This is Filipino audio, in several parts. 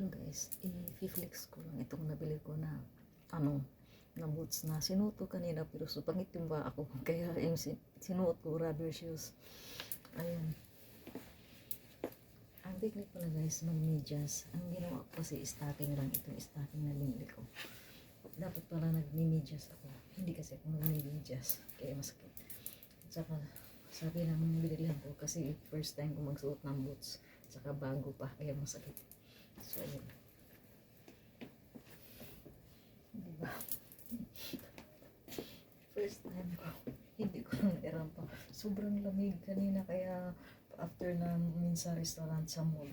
lang guys, i-flex ko lang itong nabili ko na ano, na boots na sinuot ko kanina pero so pangit yung ba ako kaya yung sinuot ko rubber shoes. Ayan. Ang technique pala guys, mag-medyas. Ang ginawa ko kasi stocking lang, itong stocking na binili ko. Dapat pala nag-medyas ako. Hindi kasi ako nag-medyas, kaya masakit. Saka sabi ng bilihan ko kasi first time ko magsuot ng boots. Saka bago pa, kaya masakit. So, ayun. Diba? First time ko. Hindi ko lang irampa. Sobrang lamig kanina, kaya after na minsan restaurant sa mall.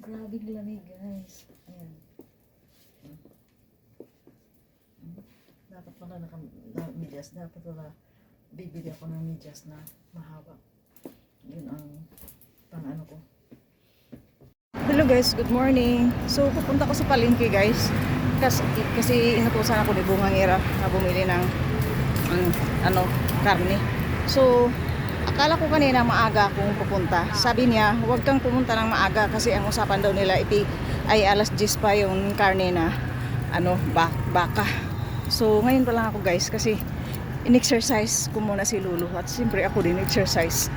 Grabing lamig, guys. Ayan. Dapat pala medyas. Dapat pala bibili ako ng medyas na mahaba. Yun ang pang-ano ko. Hello guys, good morning. So pupunta ko sa palengke guys. Kasi inutusan ako ni Bungangira na bumili ng karne. So akala ko kanina maaga akong pupunta. Sabi niya, huwag kang pumunta ng maaga kasi ang usapan daw nila ay alas 10 pa yung karne na baka. So ngayon pa lang ako guys kasi in-exercise ko muna si Lulu at siyempre ako din exercise.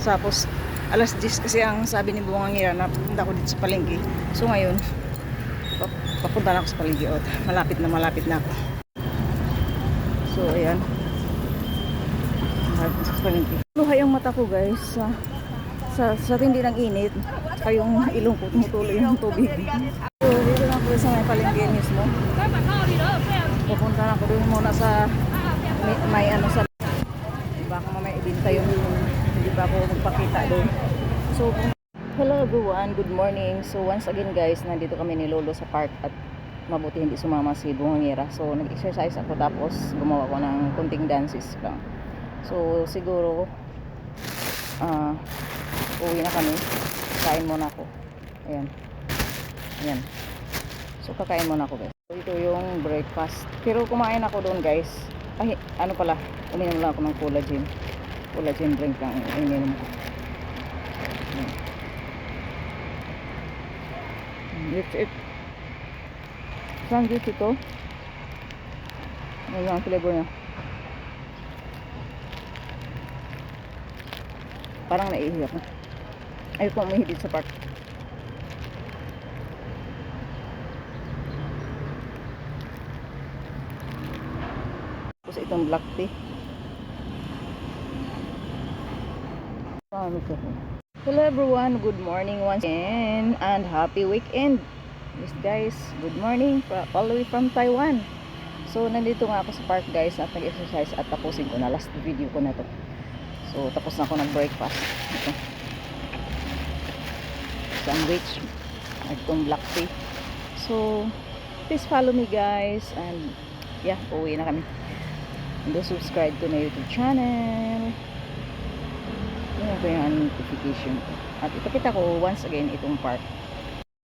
Tapos alas 10 kasi ang sabi ni Bungangira na pupunta ako dito sa palengke. So ngayon papunta na ako sa palengke. Malapit na ako. So ayan, sa palengke. Luha yung mata ko guys sa tindi ng init, kayong ilong ko tumutuloy yung tubig. So dito na ako sa may palengke mismo. Pupunta na ako doon muna sa may sa baka mamaya ibinta yung hindi ba ako magpakita doon. So hello everyone, good morning. So once again guys, nandito kami ni Lolo sa park at mabuti hindi sumama si Bungangira. So nag-exercise ako tapos gumawa ko ng kunting dances lang. So siguro uwi na kami. Kain muna ako. Ayan. So kakain muna ako guys. So ito yung breakfast. Pero kumain ako doon guys. Ay, uminom lang ako ng collagen drink lang ininom ko. It's saan dito ito? Ano ang flavor niya? Parang naiiyak na. Ayoko umihit sa park. Tapos itong black tea. Hello everyone, good morning once again and happy weekend. Yes guys, good morning all the way from Taiwan. So nandito nga ako sa park guys at nag-exercise at tapusin ko na last video ko na to. So tapos na ako nag-breakfast. Ito. Sandwich at itong black tea. So please follow me guys and yeah, uwi na kami. And do subscribe to my YouTube channel. Yan po yung notification ko. At ipakita ko once again itong park.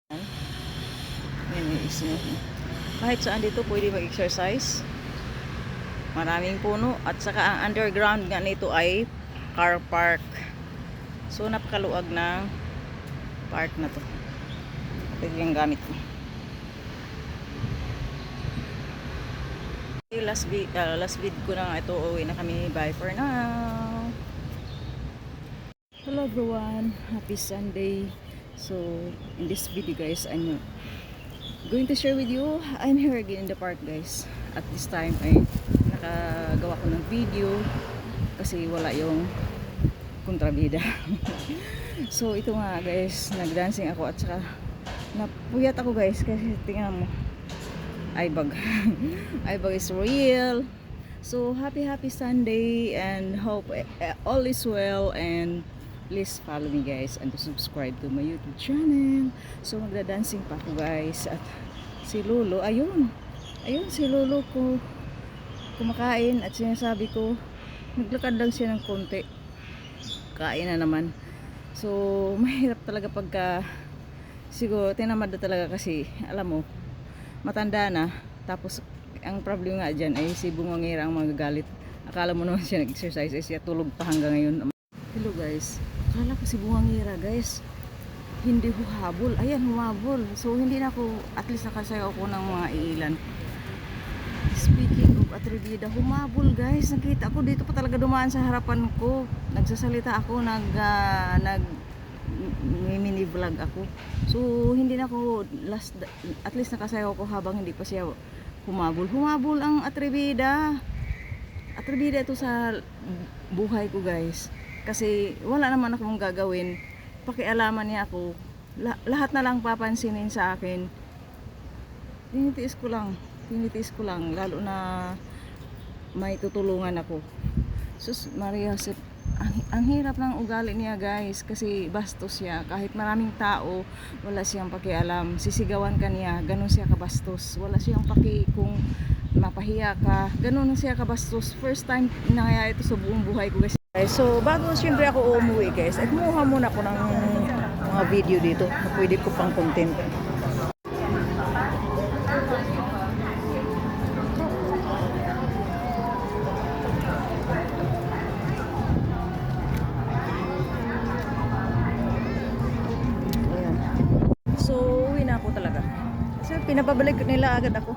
Yan yung isno. Kahit saan dito pwede mag-exercise. Maraming puno. At saka ang underground nga nito ay car park. So napakaluwag ng park na to. Ito yung gamit ko. Last vid ko na nga ito. Uwi na kami. Bye for now. Hello everyone, happy Sunday. So in this video guys, I'm going to share with you, I'm here again in the park guys. At this time ay nakagawa ko ng video kasi wala yung kontrabida. So ito nga guys, nagdancing ako at saka napuyat ako guys kasi tingnan mo, eyebag. Eyebag is real. So happy Sunday and hope all is well, and please follow me guys and subscribe to my YouTube channel. So magda-dancing pa ako guys at si Lolo, ayun si Lolo ko kumakain at sinasabi ko naglakad lang siya ng konti, kain na naman. So mahirap talaga pagka siguro tinamad na talaga kasi alam mo matanda na, tapos ang problem nga dyan ay si Bungangira ang magagalit. Akala mo naman siya nag-exercise, siya tulog pa hanggang ngayon. Hello guys, akala ko si Bungangira guys hindi huhabol. Ayan, humabol. So, hindi na ako, at least nakasayaw ako ng mga ilan. Speaking of atribida, humabol guys. Nakita ko dito pa talaga dumaan sa harapan ko. Nagsasalita ako, mini vlog ako. So, hindi na ako at least nakasayaw ako habang hindi pa siya humabol. Humabol ang atribida. Atribida ito sa buhay ko guys. Kasi wala naman akong gagawin. Pakialaman niya ako. Lahat na lang papansinin sa akin. Tinitiis ko lang, lalo na may tutulungan ako. Sus Maria, ang hirap ng ugali niya guys, kasi bastos siya. Kahit maraming tao, wala siyang pakialam. Sisigawan ka niya, ganun siya kabastos. Wala siyang paki kung mapahiya ka, ganun siya kabastos. First time nangyayari ito sa buong buhay ko guys. So bago siyempre ako umuwi guys, ay kumuha muna ako ng mga video dito na pwede ko pang content. Ayan. So uwi na ako talaga. Kasi pinapabalik nila agad ako.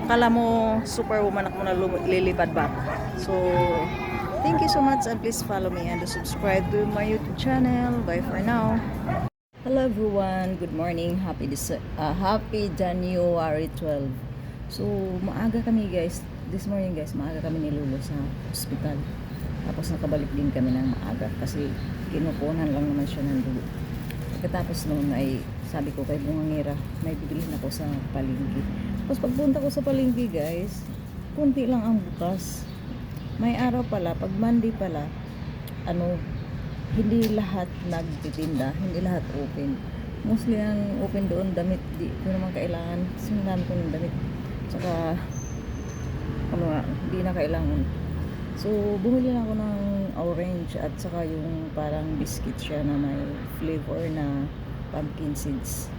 Akala mo superwoman ako na lilipad ba? So thank you so much, and please follow me and subscribe to my YouTube channel. Bye for now. Hello everyone, good morning. Happy January 12. So maaga kami guys. This morning guys, maaga kami ni Lolo sa hospital. Tapos nakabalik din kami ng maaga kasi kinukunan lang naman siya ng dugo. Pagkatapos noon ay sabi ko kay Bungangira, may bibilhin ako sa palengke. Tapos pagpunta ko sa palengke guys, kunti lang ang bukas. May araw pala, pag Monday pala, hindi lahat nagtitinda, hindi lahat open. Mostly ang open doon, damit, di ko naman kailangan. Kasi ang dami ko ng damit. Tsaka, hindi na kailangan. So, bumili lang ako ng orange at saka yung parang biscuit siya na may flavor na pumpkin seeds.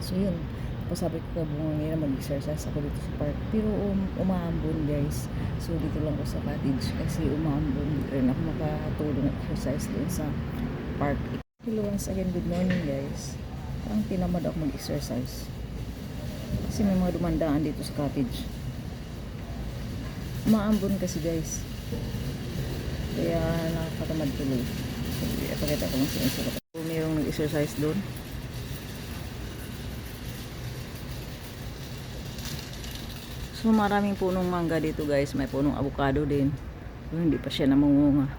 So, yun. Tapos sabi ko kay Bungangira, mag-exercise ako dito sa park. Pero umaambon guys. So dito lang ako sa cottage kasi umaambon. Dito rin ako makatulong exercise doon sa park. Hello once again, good morning guys. Parang tinamad ako mag-exercise. Kasi may mga dumandaan dito sa cottage. Umaambon kasi guys. Kaya nakakatamad tuloy. So, ipakita ko lang sinusulat. So, mayroong nag-exercise doon. So maraming punong mangga dito guys, may punong avocado din. So, hindi pa siya namungunga.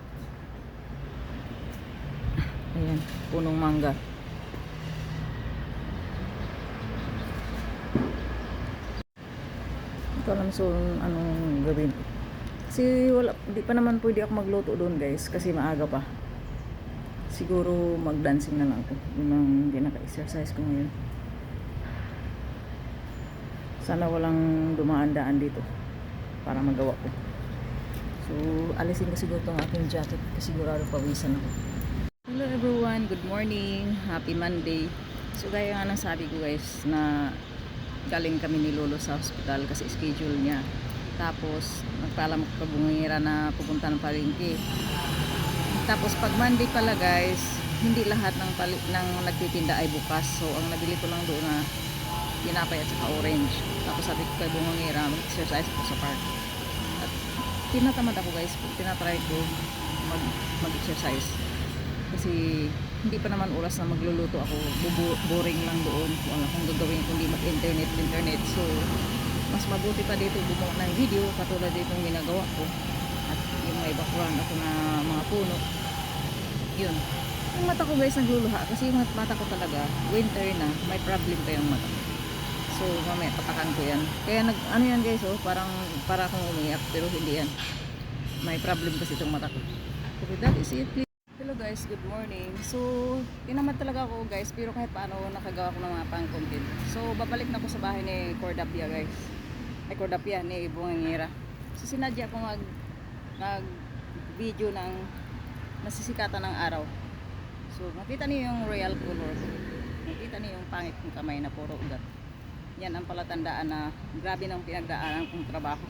Ayan, punong mangga. Ito alam so anong gawin. Kasi di pa naman pwede ako magluto doon guys, kasi maaga pa. Siguro mag-dancing na lang ako. Yun ang hindi naka-exercise ko ngayon. Sana walang dumaan-daan dito para magawa ko. So, alisin ko siguro itong aking jacket kasi sigurado pawisan ako. Hello everyone, good morning, happy Monday. So, gaya nga ng sabi ko guys na galing kami ni Lolo sa hospital kasi schedule niya. Tapos, nagpaalam ko kay Bungangira na pupunta ng palengke. Tapos, pag Monday pala guys, hindi lahat ng nagtitinda ay bukas. So, ang nabili ko lang doon na tinapay at saka orange. Tapos sabi ko kay Bungangira, mag-exercise ako sa park. At tinatamad ako guys, tinatry ko mag-exercise. Kasi hindi pa naman oras na magluluto ako. Boring lang doon. Wala akong gagawin kundi mag-internet. So, mas mabuti pa dito gumawa ng video katulad dito yung ginagawa ko. At yung may background ako na mga puno. Yun. Yung mata ko guys nagluluha kasi yung mata ko talaga, winter na, may problem pa yung mata ko. So, mamaya patakan ko yan. Kaya ano yan guys, para akong umiyak, pero hindi yan. May problem kasi itong mata ko. Okay, that is it. Hello guys, good morning. So, tinamad talaga ako guys, pero kahit paano nakagawa ko ng mga pang-content. So, babalik na ako sa bahay ni Cordapia guys. Ay, Cordapia, ni Bungangira. So, sinadya ko mag-video ng nasisikatan ng araw. So, makita niyo yung royal color. Makita niyo yung pangit kong kamay na puro ugat. Yan ang palatandaan na grabe ng pinagdaanan kong trabaho.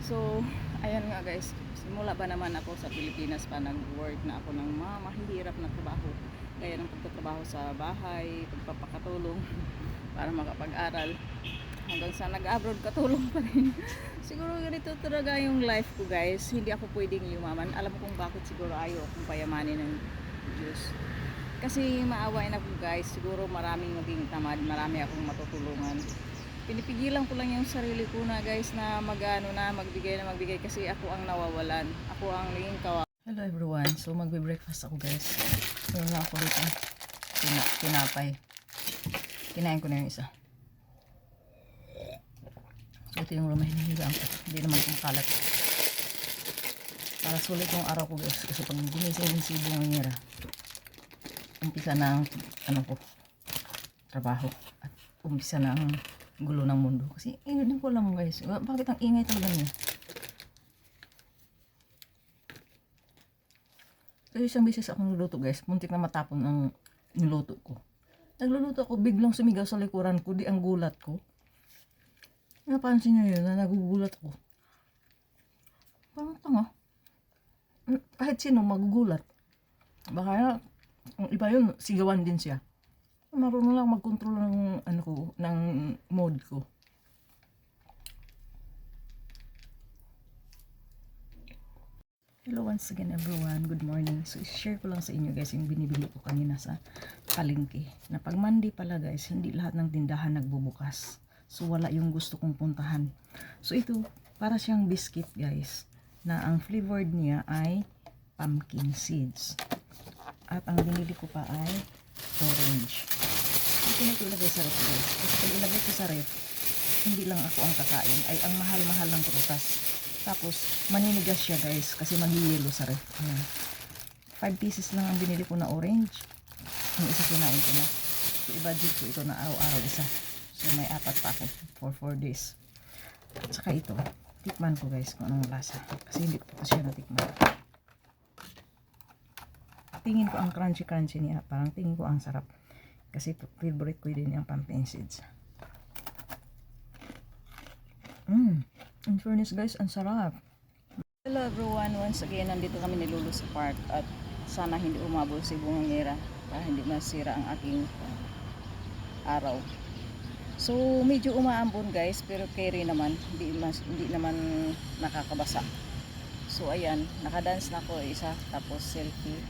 So, ayan nga guys, simula ba naman ako sa Pilipinas pa nag-work na ako ng mahihirap na trabaho. gaya ng pagtatrabaho sa bahay, pagpapakatulong para makapag-aral. Hanggang sa nag-abroad, katulong pa rin. Siguro ganito talaga yung life ko, guys. Hindi ako pwedeng yumaman. Alam ko kung bakit siguro ayaw akong payamanin ng Diyos. Kasi maawain ako, guys. Siguro maraming maging tamad, marami akong matutulungan. Pinipigilan ko lang yung sarili ko na, guys, na magbigay kasi ako ang nawawalan. Ako ang naging kawawa. Hello everyone. So magbe-breakfast ako, guys. Meron lang ako dito. Tinapay. Kinain ko na yung isa. So ito yung rumah hinihigaan ko. Hindi naman kumakalat. Para sulit yung araw ko, guys. Kasi pag gumising yung si Bungangera, umpisa na ang ko, trabaho. At umpisa na ang gulo ng mundo. Kasi hindi ko alam, guys. Bakit ang ingay talaga niya? Kasi isang beses akong nuluto, guys. Muntik na matapon ang niluto ko. Nagluluto ako, biglang sumigaw sa likuran ko. Di ang gulat ko. Napansin nyo yun na nagugulat ako. Parang tanga. Kahit sino magugulat. Baka ang iba yun, sigawan din siya. Marunong lang mag-control ng ng mode ko. Hello once again everyone, good morning. So share ko lang sa inyo, guys, yung binibili ko kanina sa palengke. Na pag Monday pala, guys, hindi lahat ng tindahan nagbubukas. So wala yung gusto kong puntahan. So ito, para siyang biscuit, guys, na ang flavored niya ay pumpkin seeds. At ang binili ko pa ay orange. Ito na ito ilagay sa ref, guys. Kasi pag ilagay ko sa ref, hindi lang ako ang kakain, ay ang mahal-mahal ng prutas. Tapos maninigas siya, guys, kasi mag-yellow sa ref. 5 pieces lang ang binili ko na orange. Ang isa kinain ko na. So i-budget ko ito na araw-araw isa. So may 4 pa ako for 4 days. At saka ito, tikman ko, guys, kung anong lasa. Kasi hindi ko siya natikman. Tingin ko ang crunchy niya. Parang tingin ko ang sarap. Kasi favorite ko din yung pumpkin seeds. In fairness, guys, ang sarap. Hello everyone, once again, nandito kami ni Lulu sa park. At sana hindi umabol si Bungangera para hindi masira ang aking araw. So medyo umaambon, guys, pero carry naman, hindi naman nakakabasa. So ayan, nakadance na ako isa, tapos selfie,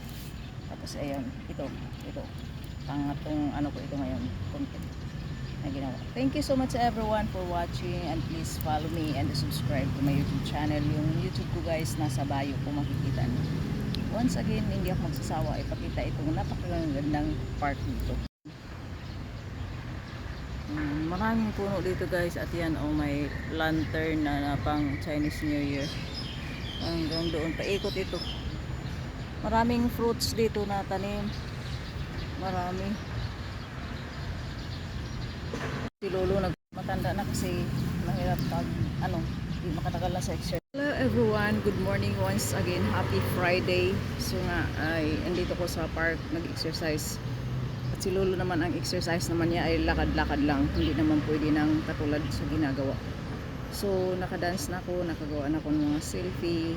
tapos ayan, ito pangatong ko ito ngayon, content na ginawa. Thank you so much everyone for watching, and please follow me and subscribe to my YouTube channel. Yung YouTube ko, guys, nasa bio ko makikita niyo. Once again, hindi ako magsasawa ipakita itong napakagandang park dito. Maraming puno dito, guys, at yan, may lantern na pang Chinese New Year. Hanggang doon paikot ito. Maraming fruits dito na tanim. Marami. Si Lolo matanda na kasi mahirap pag hindi makatagal na sa exercise. Hello everyone, good morning once again. Happy Friday. So nga ay andito ko sa park nag-exercise. At si Lolo naman, ang exercise naman niya ay lakad-lakad lang. Hindi naman pwede nang katulad sa ginagawa. So nakadance na ako, nakagawa na ako ng mga selfie,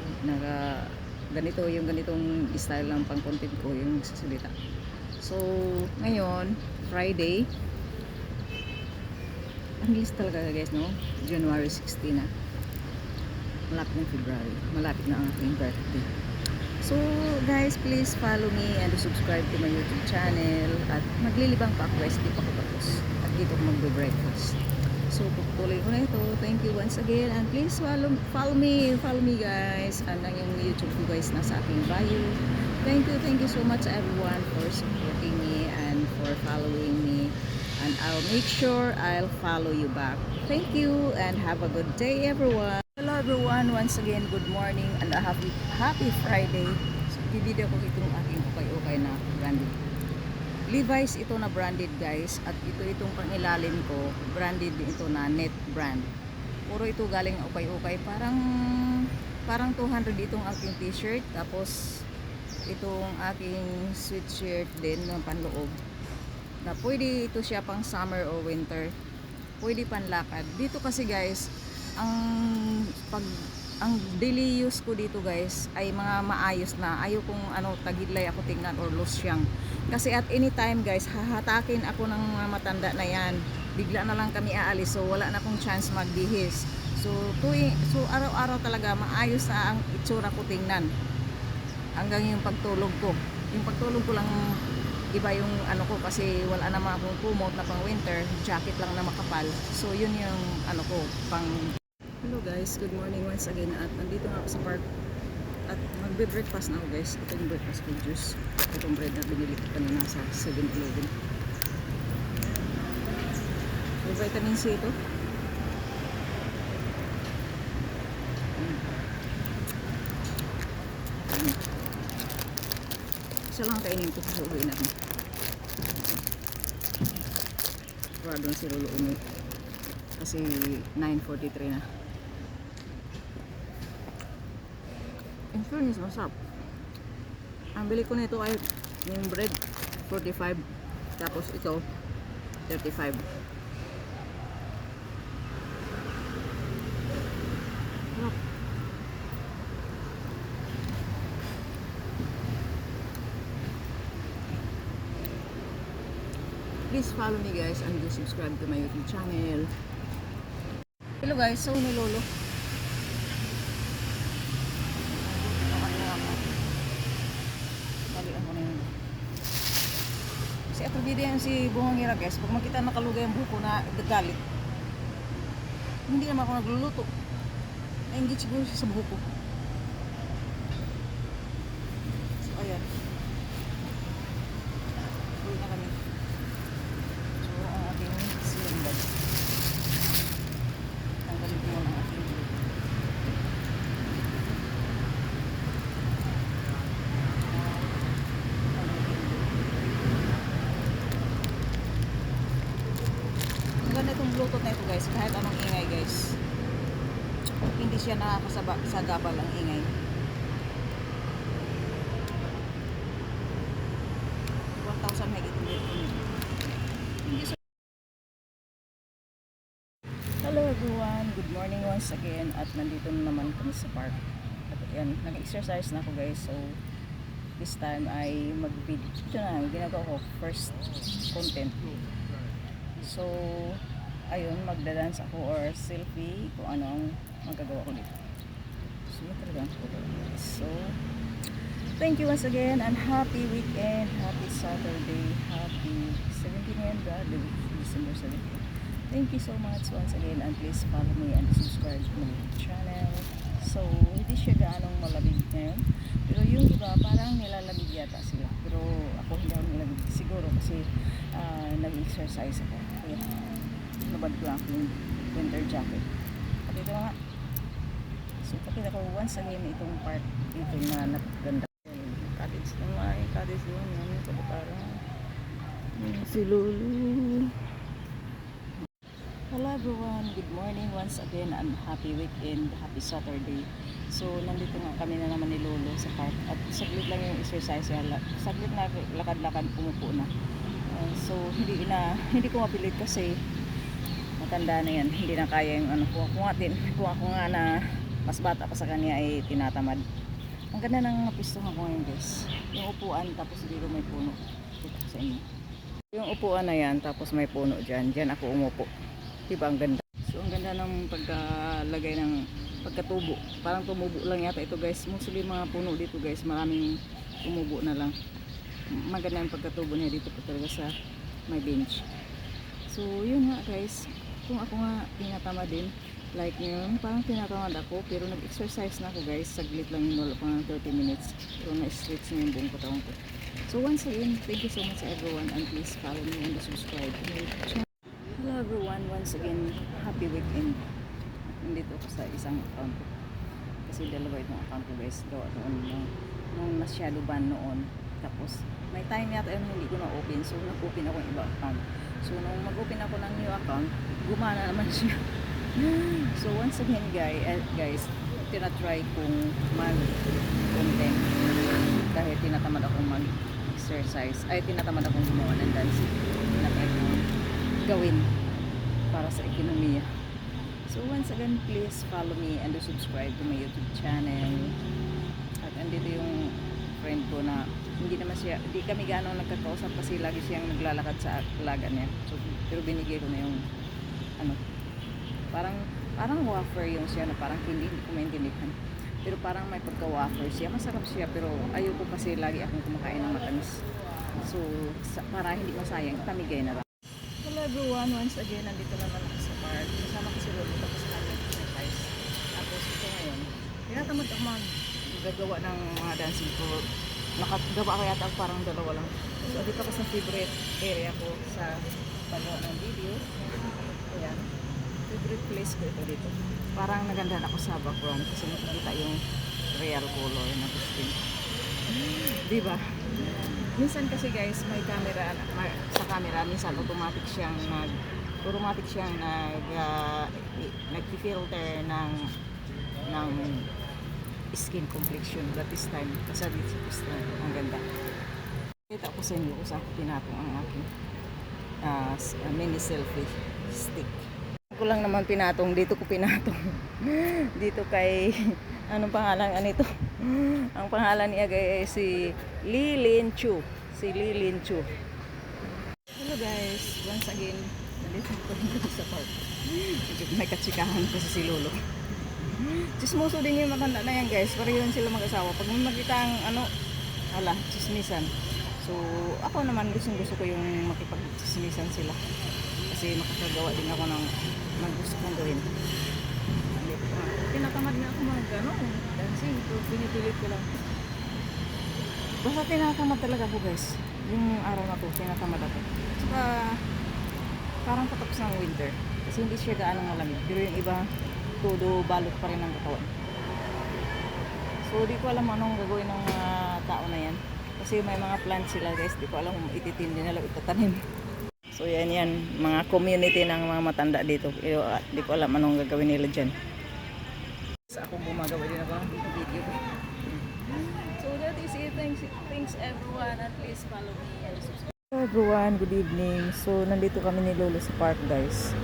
yung ganitong style lang pang content ko, yung sasalita. So ngayon, Friday. Ang bilis talaga, guys, no? January 16 na. Malapit na February. Malapit na ang aking birthday. So guys, please follow me and subscribe to my YouTube channel. At maglilibang pa ako, guys, di pa ako tapos. At dito ako magbe-breakfast. So puputuloy ko na ito. Thank you once again, and please follow me, guys. Yung YouTube ko, guys, nasa aking bio. Thank you so much everyone for supporting me and for following me. And I'll make sure I'll follow you back. Thank you and have a good day, everyone. Hello everyone, once again, good morning and a happy Friday. So, i-video ko itong aking ukay-ukay na branded. Levi's ito na branded, guys. At itong pangilalim ko, branded din ito na net brand. Puro ito galing ukay-ukay. Parang 200 itong aking t-shirt. Tapos itong aking sweatshirt din ng panloob. Na pwede ito siya pang summer o winter. Pwede panlakad. Dito kasi, guys, ang daily use ko dito, guys, ay mga maayos na. Ayaw kong tagilay ako tingnan or losyang. Kasi at any time guys, hahatakin ako ng mga matanda na yan. Bigla na lang kami aalis, so wala na akong chance magbihis. So, araw-araw talaga maayos na ang itsura ko tingnan. Hanggang yung pagtulog ko. Yung pagtulog ko lang iba yung ano ko kasi wala naman akong kumot na pang winter, jacket lang na makapal. So, yun yung ano ko, pang... Hello guys, good morning once again. At nandito nga ako sa park. At magbe-breakfast na ako guys. Ito yung breakfast ko, juice. Itong bread na binili ko kanina sa 7-Eleven. May vitamin C ito. Isa lang kainin ko sa uwi natin. Sigurado na si Lolo umi. Kasi 9:43 na. In fairness, masarap. Ang bili ko nito ay yung bread 45, tapos ito 35. Sarap. Please follow me guys and do subscribe to my YouTube channel. Hello guys, so ni Lolo. Si Atubide yan si Buhangera guys. Pag makita nakalugay ang buko na galit, hindi naman ako nagluluto. Nainggit siguro siya sa buko. So ayan. Uwi na kami. So ang ating silambag. Ang galit mo ng ating buko. Maganda itong bluetooth na ito guys, kahit anong ingay guys, hindi siya nakakasagabal ang ingay. $1,000 higit ulit. Hello everyone, good morning once again. At nandito na naman kami sa park. At yan, nag-exercise na ako guys. So this time ay mag-video. Ito na, ginagawa ko first content. So, ayun, magda-dance ako or selfie kung ano ang magagawa ko dito. So, yun talaga ang photo. So, thank you once again and happy weekend, happy Saturday, happy 17th and December 17th. Thank you so much once again and please follow me and subscribe to my channel. So, hindi siya gaanong malamig ngayon. Pero yung iba, parang nilalamig yata sila. Pero ako hindi ako nilalamig. Siguro kasi nag-exercise ako. Kaya, nabad ko lang yung winter jacket. At ito nga. So, pakita ko once again itong part dito na napaganda. Cottage naman. Cottage naman. Namin ko parang si Lulu. Hello everyone, good morning once again and happy weekend, happy Saturday. So nandito nga kami na naman ni Lolo sa park at saglit lang yung exercise, saglit na lakad-lakad pumupo na. So hindi ko mapilit kasi matanda na yan, hindi na kaya yung ano ko. Kung ako nga na mas bata pa sa kanya ay tinatamad. Ang ganda ng napistuhan ko ngayon guys. Yung upuan tapos dito may puno. Kita ko sa inyo. Yung upuan na yan tapos may puno dyan. Dyan ako umupo. Diba ang ganda? So ang ganda ng pagkalagay ng pagkatubo. Parang tumubo lang yata ito guys. Mostly mga puno dito guys. Maraming tumubo na lang. Maganda yung pagkatubo niya dito po talaga sa may bench. So yun nga guys. Kung ako nga tinatamad din. Like yun, parang tinatamad ako. Pero nag-exercise na ako guys. Saglit lang yun. Wala pang 30 minutes. So na-stretch na yung buong katawan ko. So once again, thank you so much everyone. And please follow me and subscribe to my channel. Hello everyone, once again, happy weekend. Nandito ako sa isang account kasi dalawa itong account ko guys. Gawa noon nung na-shadow ban noon. Tapos may time yata yun hindi ko na-open. So nag-open ako ng iba account. So nung mag-open ako ng new account, gumana naman siya. So once again guys, tinatry kong mag-content dahil tinatamad akong mag-exercise. Ay tinatamad akong gumawa ng dance. Tinatry kong gawin para sa ekonomiya. So once again, please follow me and subscribe to my YouTube channel. At andito yung friend ko na hindi kami gano'ng nagkakausap kasi lagi siyang naglalakad sa alaga niya. So, pero binigay ko na yung ano, parang wafer yung siya na parang hindi ko maintindihan. Pero parang may pagka-wafer siya. Masarap siya pero ayoko kasi lagi akong kumakain ng matamis. So, para hindi masayang, tamigay na lang. Hello everyone, once again, nandito naman ako sa park. Kasama ko si Lolo tapos kami exercise. Tapos ito ngayon, tinatamad ako gagawa ng mga dancing floor. Nakagawa ko yata parang dalawa lang. So, dito ako sa favorite area ko sa pagawa ng video. Ayan. Favorite place ko ito dito. Parang nagandahan ako sa background kasi nakikita yung real color na gusto. Diba? Minsan kasi guys, may camera sa camera, minsan automatic siyang nag-filter ng skin complexion, but this time kasabi sa ang ganda. Kita ko sa inyo kung saan pinatong ang aking mini selfie stick. Ako lang naman pinatong, dito ko pinatong. Dito kay anong pangalan nito? Ang pangalan niya guys si Lilin Chu. Si Lilin Chu. Hello guys, once again, nandito ko dito sa park. May katsikahan ko si Lolo. Chismoso din yung matanda na yan guys. Pareho yun sila mag-asawa. Pag may makita ang chismisan. So, ako naman gusto ko yung makipag-chismisan sila. Kasi makakagawa din ako ng gusto kong gawin. Tinatamad nga ako dancing. So, pinipilit ko lang. Basta tinatamad talaga ako guys. Yung araw na to, tinatamad ako. Saka, parang patapos ng winter. Kasi hindi siya gaano malamig. Pero yung iba, todo balot pa rin ang katawan. So, di ko alam anong gagawin ng tao na yan. Kasi may mga plants sila guys. Di ko alam kung ititindi nila, itatanim. So, yan. Mga community ng mga matanda dito. Di ko alam anong gagawin nila dyan. So, ako gumagawa din ako ng video. So, that is it. Thanks everyone. At least follow me and subscribe. Hello everyone. Good evening. So, nandito kami ni Lolo sa park guys.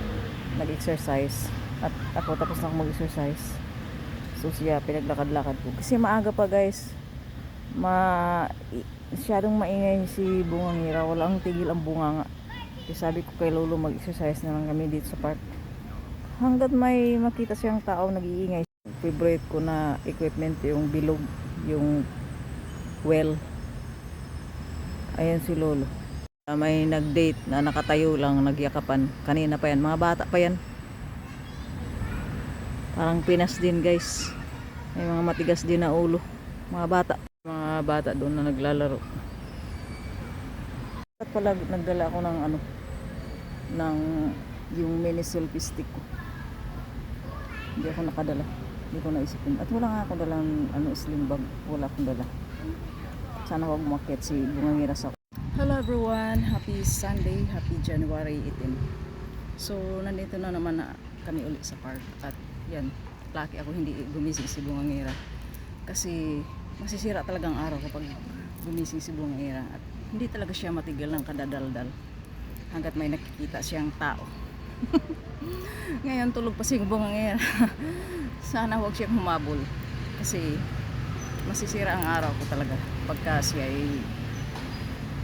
Nag-exercise. At ako tapos na ako mag-exercise. So siya pinaglakad-lakad ko. Kasi maaga pa guys. Masyadong maingay si bungangira. Walang tigil ang bunganga. Kaya sabi ko kay Lolo mag-exercise na lang kami dito sa park. Hanggat may makita siyang tao nag-iingay. Favorite ko na equipment yung bilog. Yung well. Ayan si Lolo. May nag-date na nakatayo lang, nagyakapan. Kanina pa yan. Mga bata pa yan. Parang Pinas din guys. May mga matigas din na ulo. Mga bata doon na naglalaro. At pala nagdala ako ng ng yung mini selfie stick ko. Hindi ako nakadala. Hindi ko naisipin. At wala nga ako dalang sling bag. Wala akong dala. Sana wag umakyat si bungangira sa. Hello everyone. Happy Sunday. Happy January 18. So nandito na naman na kami ulit sa park. At yan, lucky ako hindi gumising si bungangira kasi masisira talagang araw kapag gumising si bungangira at hindi talaga siya matigil ng kadadaldal hanggat may nakikita siyang tao. Ngayon tulog pa si bungangira. Sana huwag siyang humabol kasi masisira ang araw ko talaga pagka siya ay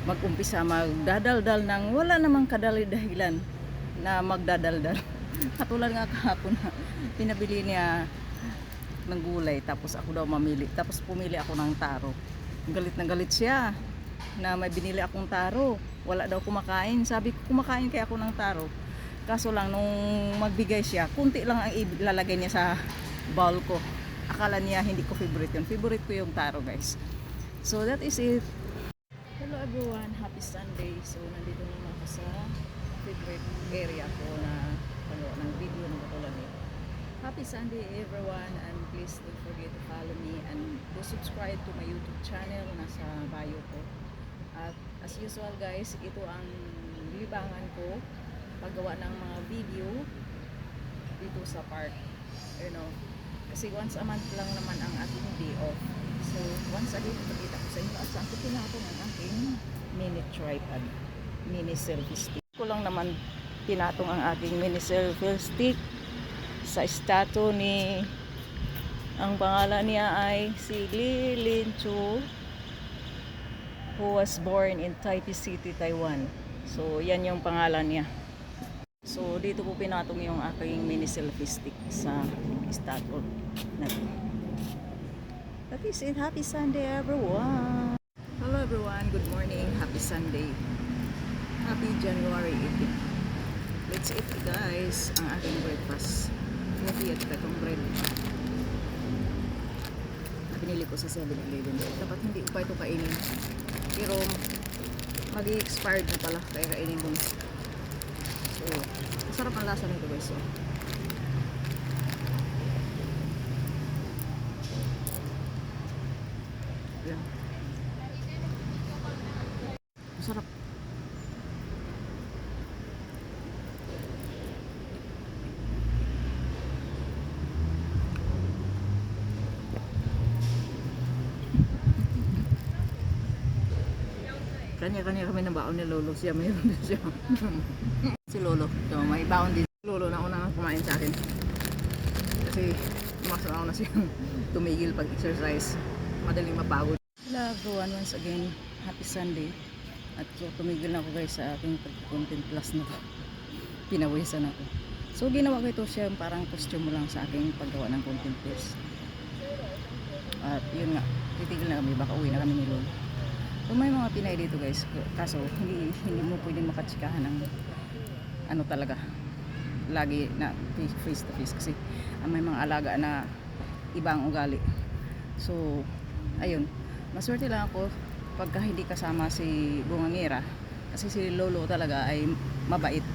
mag-umpisa magdadaldal ng wala namang kadali-dahilan na magdadaldal. Katulad nga kahapon na pinabili niya ng gulay tapos ako daw mamili. Tapos pumili ako ng taro. Galit na galit siya na may binili akong taro. Wala daw kumakain. Sabi ko kumakain kaya ako ng taro. Kaso lang nung magbigay siya, kunti lang ang ilalagay niya sa bowl ko. Akala niya hindi ko favorite yun. Favorite ko yung taro guys. So that is it. Hello everyone. Happy Sunday. So nandito naman ako sa favorite area ko na ng video ng katulad nito. Happy Sunday everyone and please don't forget to follow me and to subscribe to my YouTube channel nasa bio ko. At as usual guys, ito ang libangan ko paggawa ng mga video dito sa park. You know, kasi once a month lang naman ang ating day off. So once a day, ipakita ko sa inyo at saan ko pinatong ang aking mini tripod, mini selfie stick. Ko lang naman pinatong ang aking mini selfie stick sa statue ni ang pangalan niya ay si Lilin Chu. who was born in Taipei City, Taiwan. So, yan yung pangalan niya. So, dito ko pinatong yung aking mini selfie stick sa statue na to. Happy Sunday everyone! Hello everyone, good morning, happy Sunday. Happy January 18. Let's eat guys ang aking breakfast. Coffee at katong bread. Pinili ko sa 7-Eleven. Dapat hindi ko pa ito kainin. Pero mag-i-expired na pala kaya kainin ko. So, masarap ang lasa nito guys. So, yan. Masarap. Kanya-kanya kami ng baon ni Lolo. Siya mayroon din siya. Si Lolo. So, may baon din. Si Lolo na unang kumain sa akin. Kasi umasok ako na siyang tumigil pag-exercise. Madaling mapagod. Hello everyone, once again, happy Sunday. At so, tumigil na ako guys sa aking pag-content plus na to. Pinawisan ako. So, ginawa ko ito siya parang costume lang sa aking paggawa ng content plus. At yun nga, titigil na kami. Baka uwi na kami ni Lolo. So, may mga Pinay dito guys, kaso hindi mo pwedeng makatsikahan ng ano talaga lagi na face to face kasi may mga alaga na ibang ugali. So ayun, maswerte lang ako pagka hindi kasama si Bungangera kasi si Lolo talaga ay mabait.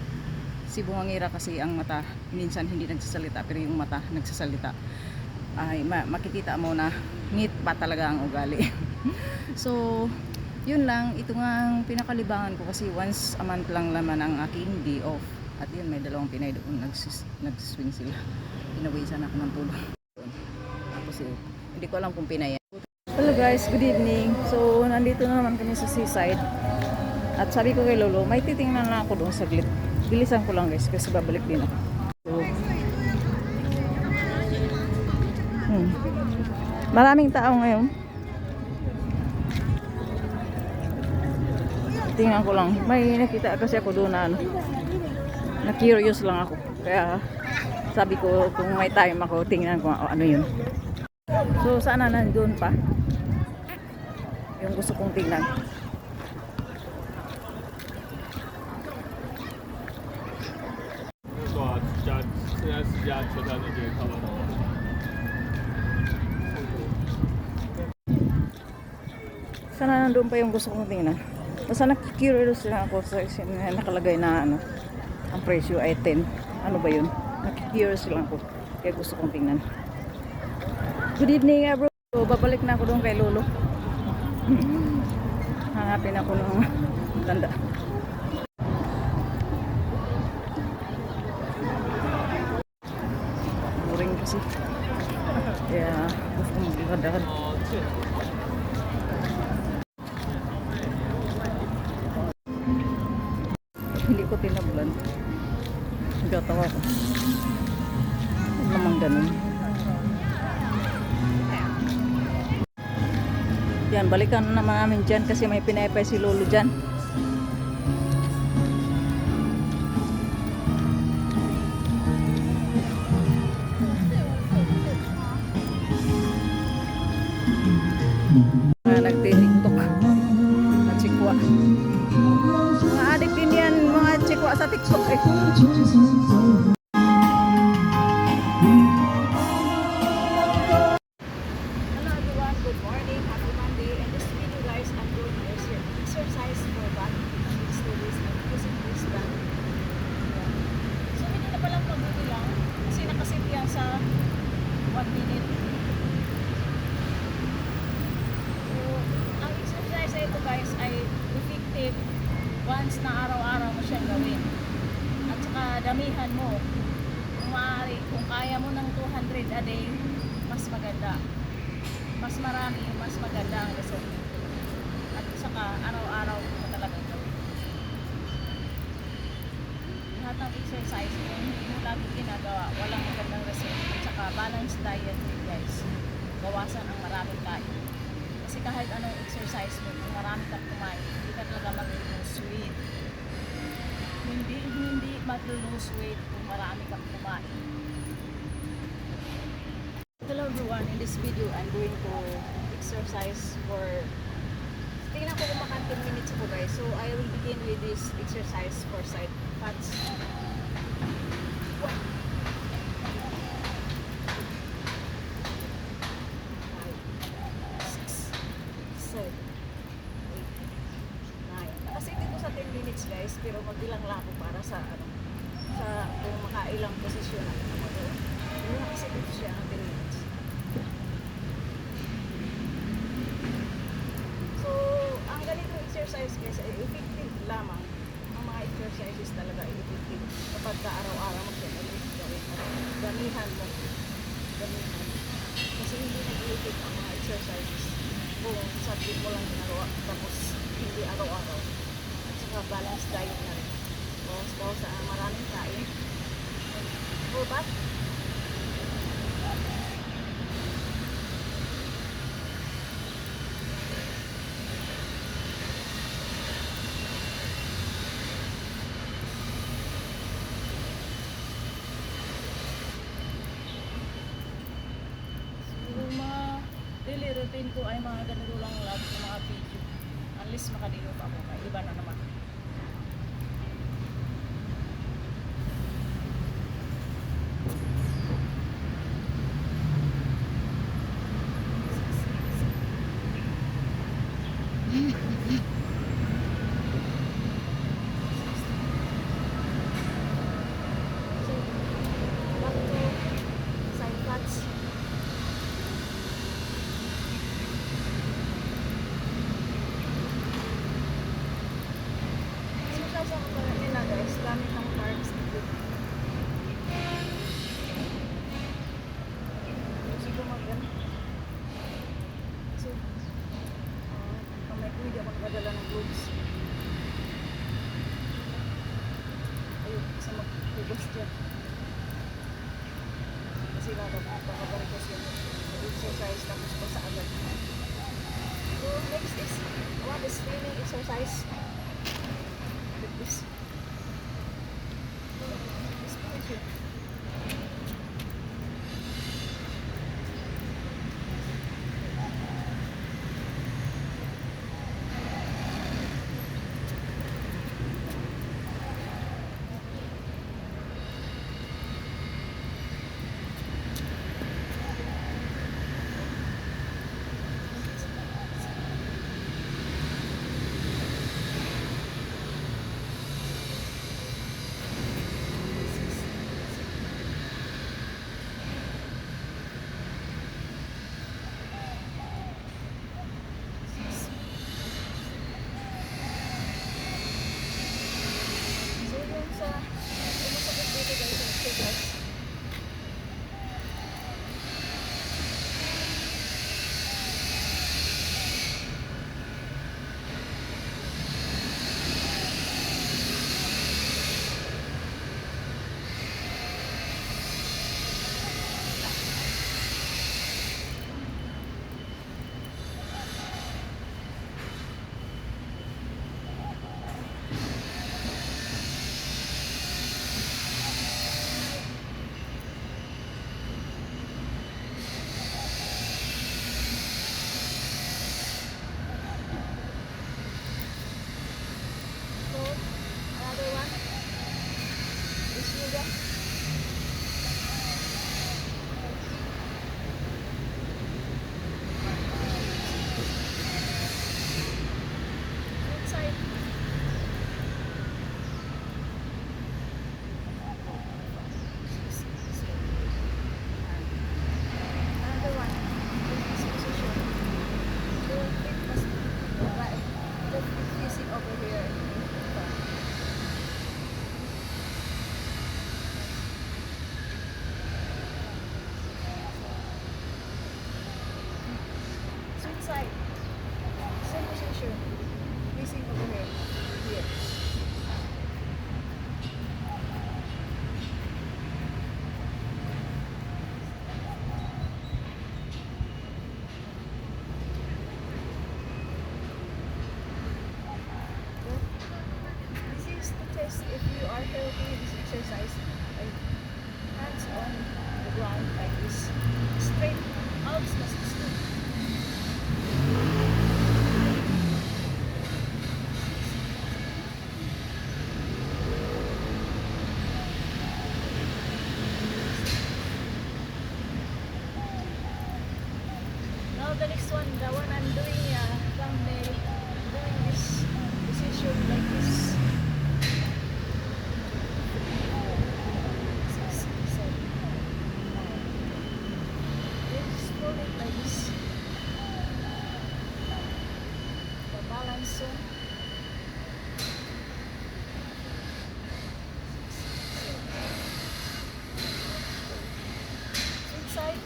Si Bungangera kasi ang mata minsan hindi nagsasalita pero yung mata nagsasalita. Ay makikita mo na ngit pa talaga ang ugali. So yun lang, ito nga ang pinakalibangan ko kasi once a month lang naman ang aking day off. At yun, may dalawang Pinay doon, nagswing sila. Pinawisan ako ng tulong. Tapos hindi ko alam kung Pinay yan. Hello guys, good evening. So, nandito na naman kami sa seaside. At sabi ko kay Lolo, may titingnan na ako doon saglit. Bilisan ko lang guys, kasi babalik din ako. So, maraming tao ngayon. Tingnan ko lang. May nakita kasi ako doon na ano. Na-curious lang ako. Kaya sabi ko kung may time ako, tingnan ko ano yun. So sana nandun pa. Yung gusto kong tingnan. Sana nandun pa yung gusto kong tingnan. Basta nakikurious lang ako sa nakalagay na ano, ang presyo ay 10. Ano ba yun? Nakikurious lang ako. Kaya gusto kong tingnan. Good evening bro. So, babalik na ako doon kay Lolo. Hanapin ako ng tanda. Boring kasi. Kaya gusto kong maglakad-lakad. Hindi ko tinablan. Nagkatawa ko. Huwag naman ganun. Yan, balikan na naman namin dyan kasi may pinaypay si Lolo dyan. Nagtitiktok. Nagsikwa. Mga adik din yan, mga chikwa sa TikTok eh. Hello everyone, good morning, happy Monday. And this video guys, I'm doing exercise for back studies and using this band. So hindi na palang mabuti lang kasi nakasit yan sa 1 minute. So ang exercise na ito guys ay effective once na araw-araw mo siyang gawin. At saka damihan mo. Kung maaari, kung kaya mo ng 200 a day, mas maganda. Mas marami, mas maganda ang result. At saka araw-araw mo talaga gawin. Lahat ng exercise, kung hindi mo lagi ginagawa, walang magandang result. At saka balanced diet din guys. Bawasan ang maraming kain. Kasi kahit anong exercise mo, kung marami kang kumain, hindi ka talaga mag-lose weight. Hindi mag-lose weight kung marami kang kumain. Hello everyone, in this video, I'm going to exercise for, tingnan ko kung maka 10 minutes ako guys. So, I will begin with this exercise for side fats. Minutes guys, pero magbilang lang ako para sa ano, sa kung makailang posisyon ako na mag-doon. Pero kasi ito siya ng 10 minutes. So, ang ganitong exercise guys ay effective lamang. Ang mga exercises talaga ay effective kapag ka araw-araw mo siya gawin. Gamihan mo. Gamihan. Kasi hindi nag-effect ang mga exercises kung subject mo lang ginagawa tapos hindi araw-araw. Balance diet na rin. Bawas sa maraming kain. Full bath. Yung mga daily routine ko ay mga ganito lang lagi ng mga video. Unless makadilot ako, may iba na naman. Gamit ng carbs dito. Sige mag-gan. Kasi kamay ko hindi ako nagdala ng gloves. Ayun, kasi mag-hugas dyan. Kasi nakakabarikos yun. Exercise tapos pa sa agad. So next is what is training exercise. Like this. working this exercise ay hands on the ground like this. Straight. Arms must be straight. Now the next one, the one I'm doing thumbnail, doing this position like this. Just hold it like this. The balance zone. Switch side.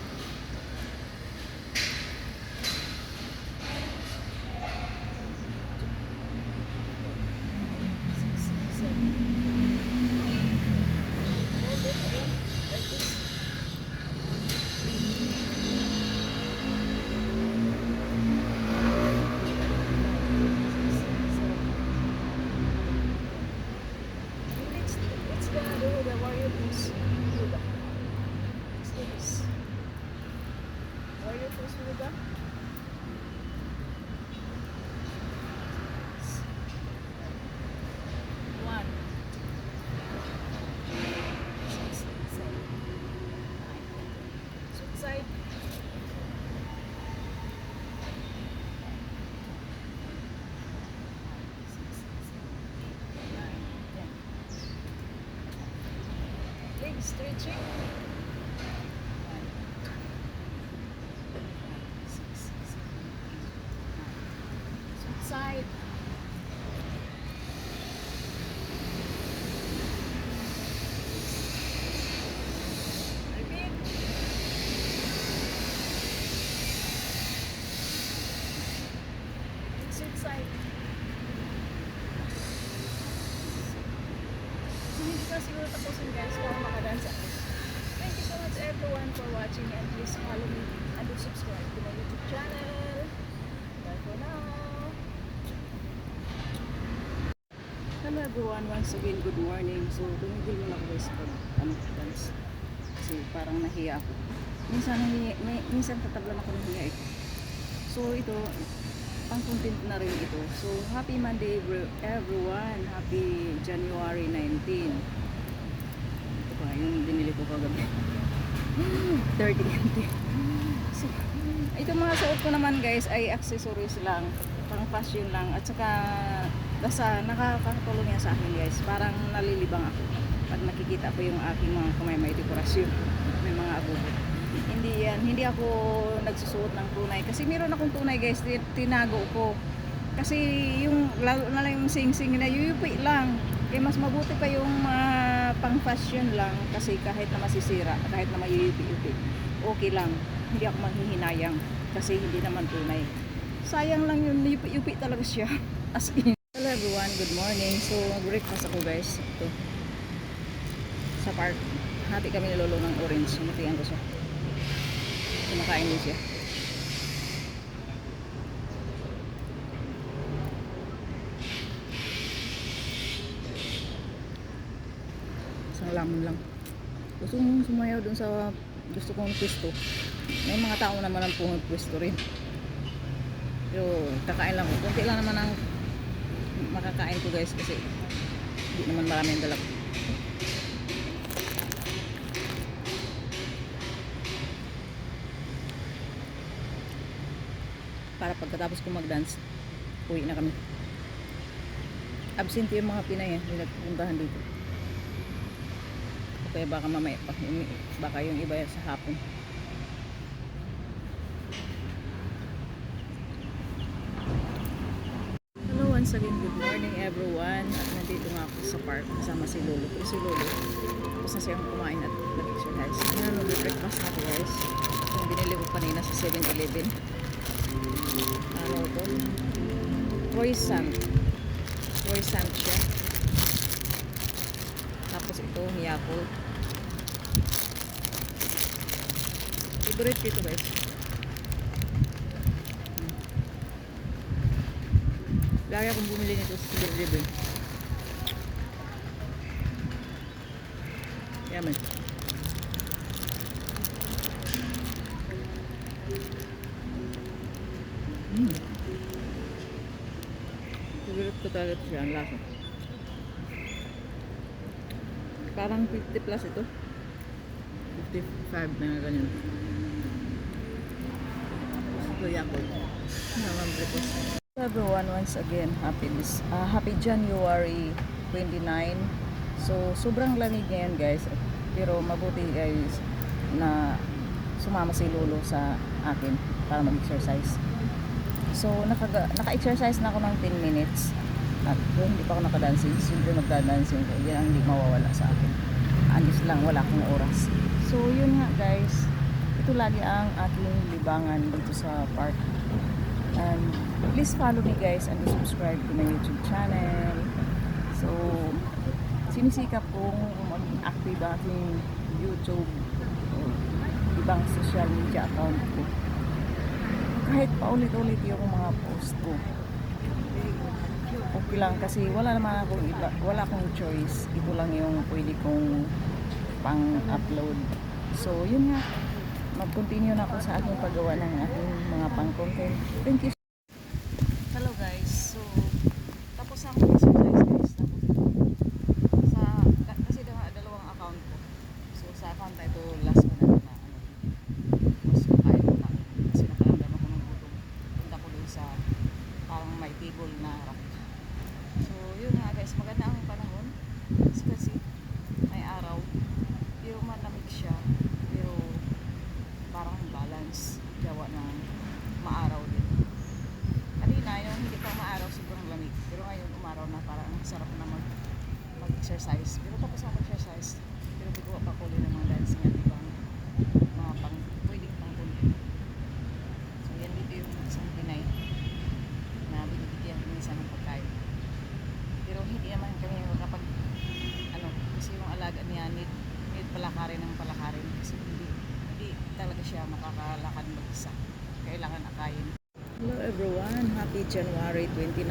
Hold it again like this. Let's gonna do the warrior pose. Yoga. Let's do this. Warrior pose yoga. One. 6, 7, 9. Switch side. 9, 10. Leg stretching. 1, 6, 7, 8, 9. Switch side. Repeat. Switch side. So, hindi ko siguro tapusin guys para makadance ako. Thank you so much everyone for watching and please follow me and do subscribe to my YouTube channel. Bye for now. Hello everyone, once again good morning. So tumigil muna ako guys pag dance. Kasi parang nahiya ako. Minsan tatablan ako ng hiya eh. So ito, pang content na rin ito. So happy Monday everyone. Happy January 19. Ito ba yung binili ko kagabi. 30 So ito mga suot ko naman guys ay accessories lang, pang fashion lang, at saka nakakatulong yan sa akin guys. Parang nalilibang ako pag nakikita ko yung aking mga kamay may dekorasyon, may mga abubo. Hindi ako nagsusuot ng tunay kasi meron akong tunay guys, tinago ko kasi yung lalo na lang yung sing-sing na yuyupi lang. Kaya mas mabuti pa yung pang fashion lang kasi kahit na masisira, kahit na mayuyupi-yupi, okay lang, hindi ako manghihinayang kasi hindi naman tunay. Sayang lang yun, yupi-yupi talaga siya. As in. Hello everyone, good morning. So breakfast ako guys ito sa park. Hati kami ni Lolo ng orange, matiyan ko siya, kumakain din siya. Isang lamon lang. Gusto kong sumayaw dun sa gusto kong pwesto. May mga tao naman ang pwesto rin. Pero kakain lang ko. Kunti lang naman ang makakain ko guys kasi hindi naman marami ang dalap. Para pagkatapos ko mag-dance, uwi na kami. Absent yung mga Pinay hindi nagpuntahan dito. Kaya baka mamaya pa, baka yung iba sa hapon. Hello once again, good morning everyone. At nandito nga ako sa park kasama si Lolo. Pero si Lolo, tapos na siyang kumain at nag-exercise. Ngayon, nag-breakfast na ako guys. Yung binili ko kanina sa 7-Eleven. Ano ito? Croissant siya. Tapos ito, Yakult. Favorite dito guys. Lagi akong bumili nito sa 7-Eleven. Yaman. Mm. Favorite ko talaga ito siya, ang lasa. Parang 50 plus ito. 55 na ganyan. Ito Yakult. Naman breakfast. So everyone, once again, happy January 29. So, sobrang lamig ngayon guys. Pero mabuti guys na sumama si Lolo sa akin para mag-exercise. So, naka-exercise na ako ng 10 minutes. At hindi pa ako nakadancing. Siyempre magdadancing ko. Yan ang hindi mawawala sa akin. Anis lang, wala akong oras. So, yun nga guys. Ito lagi ang aking libangan dito sa park. And please follow me guys and subscribe to my YouTube channel. So, sinisikap kong maging active aking YouTube o ibang social media account ko. Kahit paulit-ulit yung mga post ko. Okay lang kasi wala naman akong iba, wala akong choice. Ito lang yung pwede kong pang-upload. So, yun nga. Mag-continue na ako sa aking paggawa ng aking mga pang-content. Thank you. Hello guys. So, tapos ang exercise guys. Kasi dalawang account ko. So, sa account na ito, last ko na tapos kakain ko na. Kasi nakaramdam ako ng gutom. Punta ko dun sa parang may table na harap. So, yun nga guys. Maganda ang panahon. Kasi may araw. Pero malamig siya. Pero parang balance gawa ng maaraw din. Kanina yung hindi pa maaraw sobrang lamig, pero ngayon umaraw na, parang sarap na mag-exercise. Pero tapos ako exercise, pero bigawa pa ko ulit ng mga dancing at ibang mga pwedeng pang content. So yan dito yung isang Pinay na binibigyan minsan ng pagkain. Pero hindi naman kami kapag kasi yung alaga niya need palakarin ng palakarin kasi hindi talaga siya makakalakad mag-isa. Kailangan akayin. Hello everyone, happy January 29.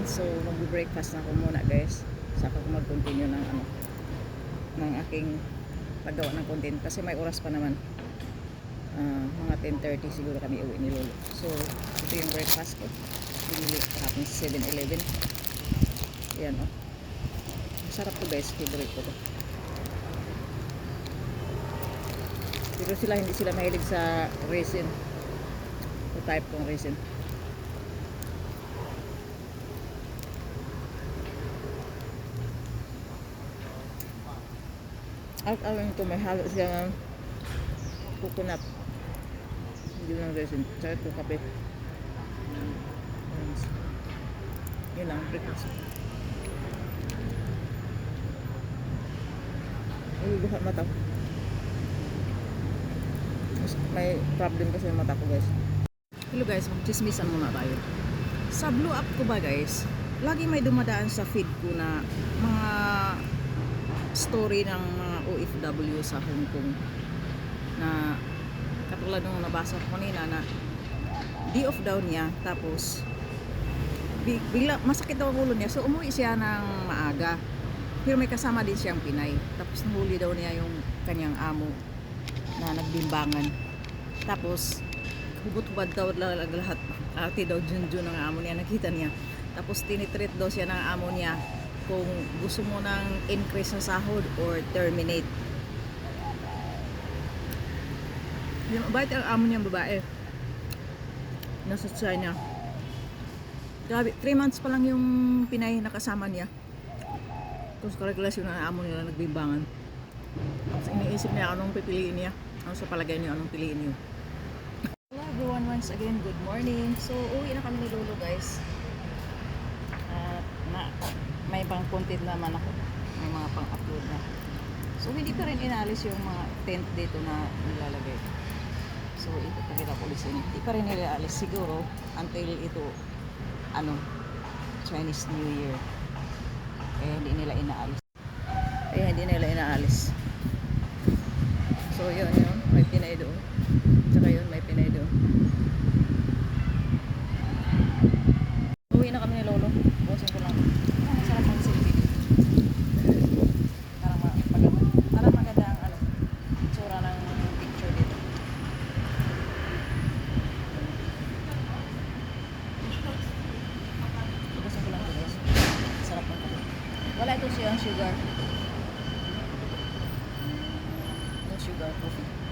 So mag-breakfast na ako muna guys. Saka ako mag-continue ng aking paggawa ng content kasi may oras pa naman. Mga 10:30 siguro kami uwi ni Lolo. So ito yung breakfast ko. Binili kahapon sa 7-Eleven. Ayan o. Masarap to guys, favorite ko to. Pero hindi sila mahilig sa resin. O type kong resin. At alam ito, may halo siya ng coconut. Hindi lang resin. Tsaka ito kape. Yun lang, breakfast. Ay, buhat mata. May problem kasi yung mata ko guys. Hello guys, mag-chismisan muna tayo. Sa Blue App ko ba guys, lagi may dumadaan sa feed ko na mga story ng mga OFW sa Hong Kong na katulad nung nabasa ko kanina na day off daw niya, tapos bigla masakit daw ang ulo niya, so umuwi siya ng maaga, pero may kasama din siyang Pinay, tapos nahuli daw niya yung kanyang amo na nagbimbangan. Tapos hubot-hubad daw lahat. Ate daw Junjun ng amo niya, nakita niya. Tapos tinitreat daw siya ng amo niya kung gusto mo ng increase sa sahod or terminate. Yung bait ang amo niyang babae. Nasa China. Grabe, 3 months pa lang yung Pinay na kasama niya. Tapos karelasyon ng amo nila nagbimbangan. Tapos iniisip niya anong pipiliin niya. Ano sa palagay niyo, anong piliin niyo? Hello everyone, once again, good morning. So, uwi na kami ni Lolo guys. At may pang content naman ako. May mga pang-upload na. So, hindi pa rin inalis yung mga tent dito na nilalagay. So, ito pakita ko ulit. Hindi pa rin nilalis siguro until ito, Chinese New Year. Hindi nila inaalis. So yun, may Pinay doon. Tsaka yun, may Pinay doon. Uwi na kami ni Lolo. Bukasin ko lang. Sarap ang silbi. Parang maganda ang Wala ito siyang sugar. No sugar coffee.